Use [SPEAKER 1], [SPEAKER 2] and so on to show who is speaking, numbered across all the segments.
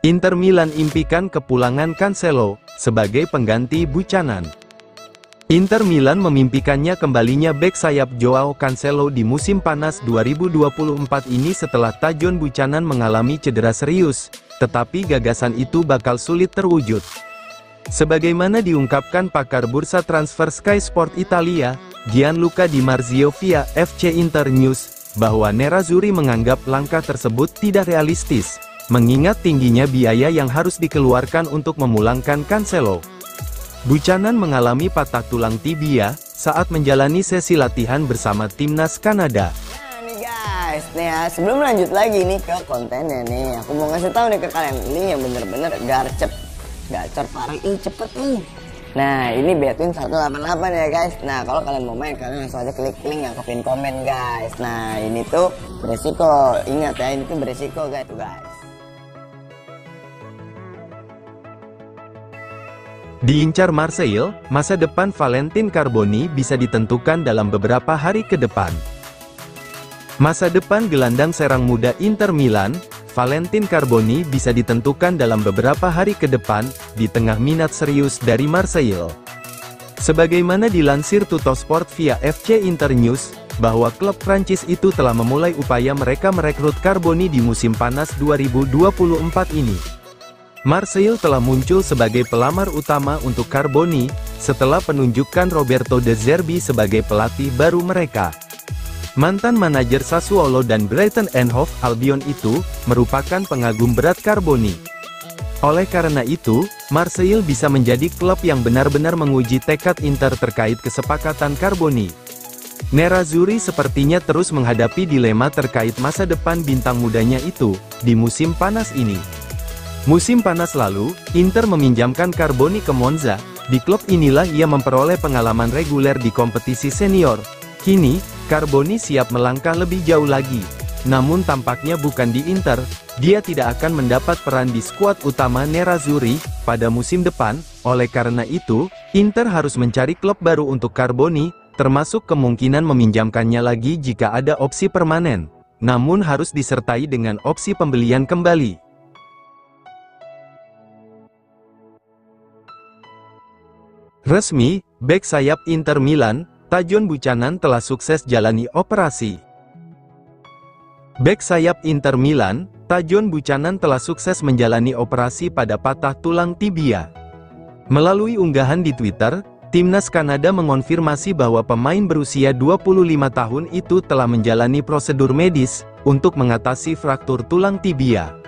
[SPEAKER 1] Inter Milan impikan kepulangan Cancelo sebagai pengganti Buchanan. Inter Milan memimpikannya kembalinya bek sayap Joao Cancelo di musim panas 2024 ini setelah Tajon Buchanan mengalami cedera serius, tetapi gagasan itu bakal sulit terwujud. Sebagaimana diungkapkan pakar bursa transfer Sky Sport Italia, Gianluca Di Marzio via FC Inter News, bahwa Nerazzurri menganggap langkah tersebut tidak realistis, mengingat tingginya biaya yang harus dikeluarkan untuk memulangkan Cancelo. Buchanan mengalami patah tulang tibia saat menjalani sesi latihan bersama timnas Kanada.
[SPEAKER 2] Nah nih guys, nih ya, sebelum lanjut lagi nih ke kontennya nih, aku mau ngasih tahu nih ke kalian, ini yang bener-bener gacor parah, cepet nih. Nah ini Betwin 188 ya guys. Nah kalau kalian mau main, kalian langsung aja klik link yang ke pin komen guys. Nah ini tuh beresiko, ingat ya, ini tuh beresiko guys.
[SPEAKER 1] Diincar Marseille, masa depan Valentin Carboni bisa ditentukan dalam beberapa hari ke depan. Masa depan gelandang serang muda Inter Milan, Valentin Carboni bisa ditentukan dalam beberapa hari ke depan, di tengah minat serius dari Marseille. Sebagaimana dilansir Tuttosport via FC Inter News, bahwa klub Prancis itu telah memulai upaya mereka merekrut Carboni di musim panas 2024 ini. Marseille telah muncul sebagai pelamar utama untuk Carboni, setelah penunjukan Roberto De Zerbi sebagai pelatih baru mereka. Mantan manajer Sassuolo dan Brighton and Hove Albion itu, merupakan pengagum berat Carboni. Oleh karena itu, Marseille bisa menjadi klub yang benar-benar menguji tekad Inter terkait kesepakatan Carboni. Nerazzurri sepertinya terus menghadapi dilema terkait masa depan bintang mudanya itu, di musim panas ini. Musim panas lalu, Inter meminjamkan Carboni ke Monza. Di klub inilah ia memperoleh pengalaman reguler di kompetisi senior. Kini, Carboni siap melangkah lebih jauh lagi. Namun tampaknya bukan di Inter, dia tidak akan mendapat peran di skuad utama Nerazzurri pada musim depan. Oleh karena itu, Inter harus mencari klub baru untuk Carboni, termasuk kemungkinan meminjamkannya lagi jika ada opsi permanen. Namun harus disertai dengan opsi pembelian kembali. Resmi, bek sayap Inter Milan, Tajon Buchanan telah sukses jalani operasi. Bek sayap Inter Milan, Tajon Buchanan telah sukses menjalani operasi pada patah tulang tibia. Melalui unggahan di Twitter, timnas Kanada mengonfirmasi bahwa pemain berusia 25 tahun itu telah menjalani prosedur medis untuk mengatasi fraktur tulang tibia.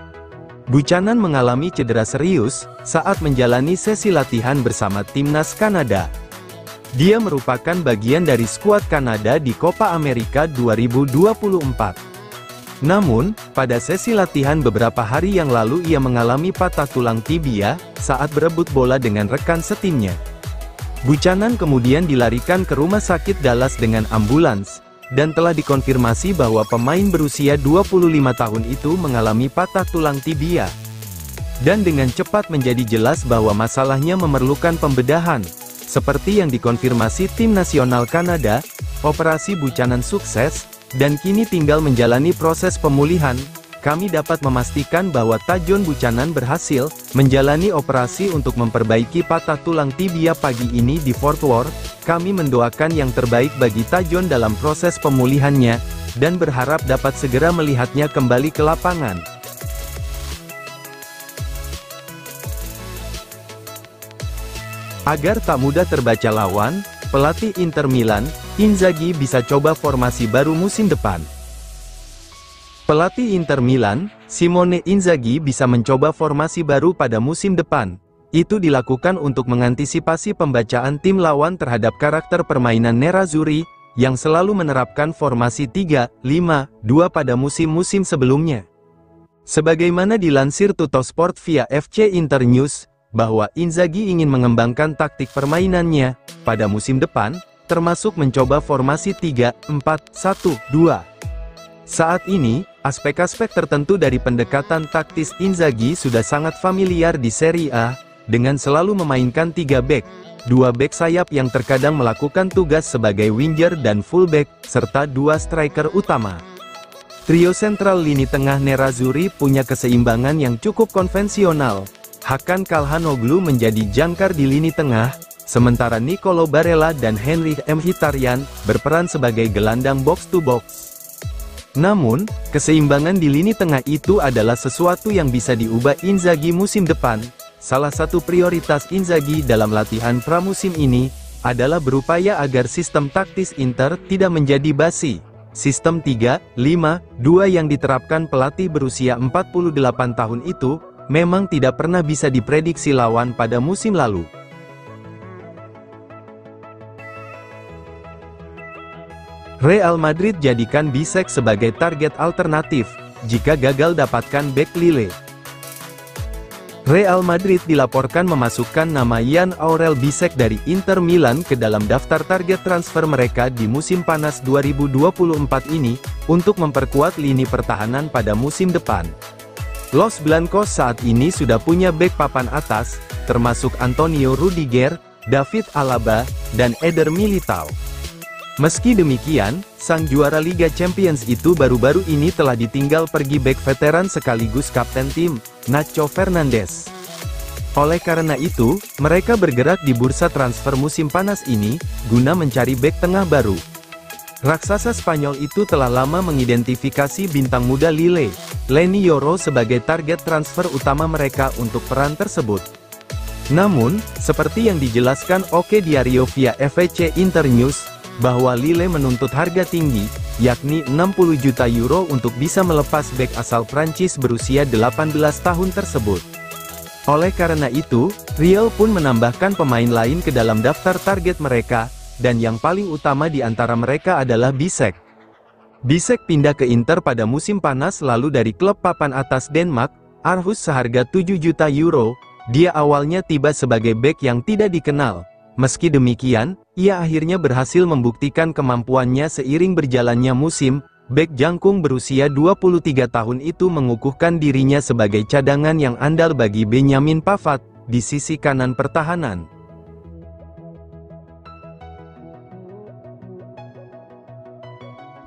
[SPEAKER 1] Buchanan mengalami cedera serius saat menjalani sesi latihan bersama timnas Kanada. Dia merupakan bagian dari skuad Kanada di Copa America 2024. Namun, pada sesi latihan beberapa hari yang lalu ia mengalami patah tulang tibia saat berebut bola dengan rekan setimnya. Buchanan kemudian dilarikan ke rumah sakit Dallas dengan ambulans, dan telah dikonfirmasi bahwa pemain berusia 25 tahun itu mengalami patah tulang tibia. Dan dengan cepat menjadi jelas bahwa masalahnya memerlukan pembedahan. Seperti yang dikonfirmasi tim nasional Kanada, operasi Buchanan sukses, dan kini tinggal menjalani proses pemulihan. Kami dapat memastikan bahwa Tajon Buchanan berhasil menjalani operasi untuk memperbaiki patah tulang tibia pagi ini di Fort Worth. Kami mendoakan yang terbaik bagi Tajon dalam proses pemulihannya, dan berharap dapat segera melihatnya kembali ke lapangan. Agar tak mudah terbaca lawan, pelatih Inter Milan, Inzaghi bisa coba formasi baru musim depan. Pelatih Inter Milan, Simone Inzaghi bisa mencoba formasi baru pada musim depan. Itu dilakukan untuk mengantisipasi pembacaan tim lawan terhadap karakter permainan Nerazzurri, yang selalu menerapkan formasi 3-5-2 pada musim-musim sebelumnya. Sebagaimana dilansir Tuttosport via FC Inter News, bahwa Inzaghi ingin mengembangkan taktik permainannya pada musim depan, termasuk mencoba formasi 3-4-1-2. Saat ini, aspek-aspek tertentu dari pendekatan taktis Inzaghi sudah sangat familiar di Serie A, dengan selalu memainkan 3 bek, 2 bek sayap yang terkadang melakukan tugas sebagai winger dan fullback, serta 2 striker utama. Trio sentral lini tengah Nerazzurri punya keseimbangan yang cukup konvensional. Hakan Calhanoglu menjadi jangkar di lini tengah, sementara Nicolo Barella dan Henrikh Mkhitaryan berperan sebagai gelandang box-to-box. Namun, keseimbangan di lini tengah itu adalah sesuatu yang bisa diubah Inzaghi musim depan. Salah satu prioritas Inzaghi dalam latihan pramusim ini adalah berupaya agar sistem taktis Inter tidak menjadi basi. Sistem 3-5-2 yang diterapkan pelatih berusia 48 tahun itu memang tidak pernah bisa diprediksi lawan pada musim lalu. Real Madrid jadikan Bisek sebagai target alternatif jika gagal dapatkan bek Lille. Real Madrid dilaporkan memasukkan nama Jan Aurel Bisek dari Inter Milan ke dalam daftar target transfer mereka di musim panas 2024 ini, untuk memperkuat lini pertahanan pada musim depan. Los Blancos saat ini sudah punya bek papan atas, termasuk Antonio Rudiger, David Alaba, dan Eder Militao. Meski demikian, sang juara Liga Champions itu baru-baru ini telah ditinggal pergi bek veteran sekaligus kapten tim, Nacho Fernandes. Oleh karena itu, mereka bergerak di bursa transfer musim panas ini, guna mencari bek tengah baru. Raksasa Spanyol itu telah lama mengidentifikasi bintang muda Lille, Leny Yoro sebagai target transfer utama mereka untuk peran tersebut. Namun, seperti yang dijelaskan Oke Diario via FVC Internews, bahwa Lille menuntut harga tinggi, yakni 60 juta euro untuk bisa melepas bek asal Prancis berusia 18 tahun tersebut. Oleh karena itu, Real pun menambahkan pemain lain ke dalam daftar target mereka, dan yang paling utama di antara mereka adalah Bisek. Bisek pindah ke Inter pada musim panas lalu dari klub papan atas Denmark, Aarhus seharga 7 juta euro, dia awalnya tiba sebagai bek yang tidak dikenal. Meski demikian, ia akhirnya berhasil membuktikan kemampuannya seiring berjalannya musim. Bek jangkung berusia 23 tahun itu mengukuhkan dirinya sebagai cadangan yang andal bagi Benjamin Pavard di sisi kanan pertahanan.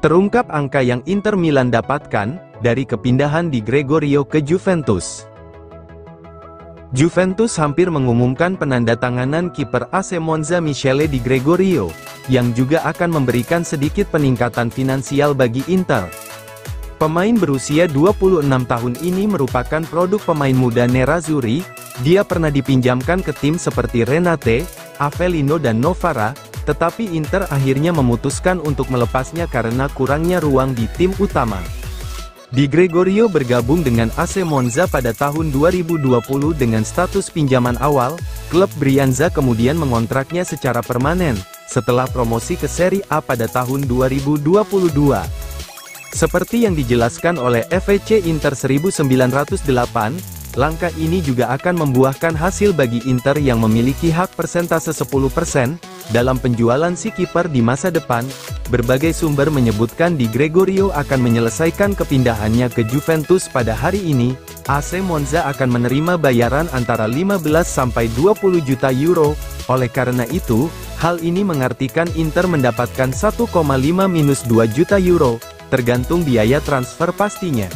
[SPEAKER 1] Terungkap angka yang Inter Milan dapatkan dari kepindahan Di Gregorio ke Juventus. Juventus hampir mengumumkan penandatanganan kiper AC Monza Michele Di Gregorio, yang juga akan memberikan sedikit peningkatan finansial bagi Inter. Pemain berusia 26 tahun ini merupakan produk pemain muda Nerazzurri. Dia pernah dipinjamkan ke tim seperti Renate, Avellino dan Novara, tetapi Inter akhirnya memutuskan untuk melepasnya karena kurangnya ruang di tim utama. Di Gregorio bergabung dengan AC Monza pada tahun 2020 dengan status pinjaman awal. Klub Brianza kemudian mengontraknya secara permanen, setelah promosi ke Serie A pada tahun 2022. Seperti yang dijelaskan oleh FVC Inter 1908, langkah ini juga akan membuahkan hasil bagi Inter yang memiliki hak persentase 10% dalam penjualan si kiper di masa depan. Berbagai sumber menyebutkan Di Gregorio akan menyelesaikan kepindahannya ke Juventus pada hari ini. AC Monza akan menerima bayaran antara 15 sampai 20 juta euro. Oleh karena itu, hal ini mengartikan Inter mendapatkan 1,5 minus 2 juta euro, tergantung biaya transfer pastinya.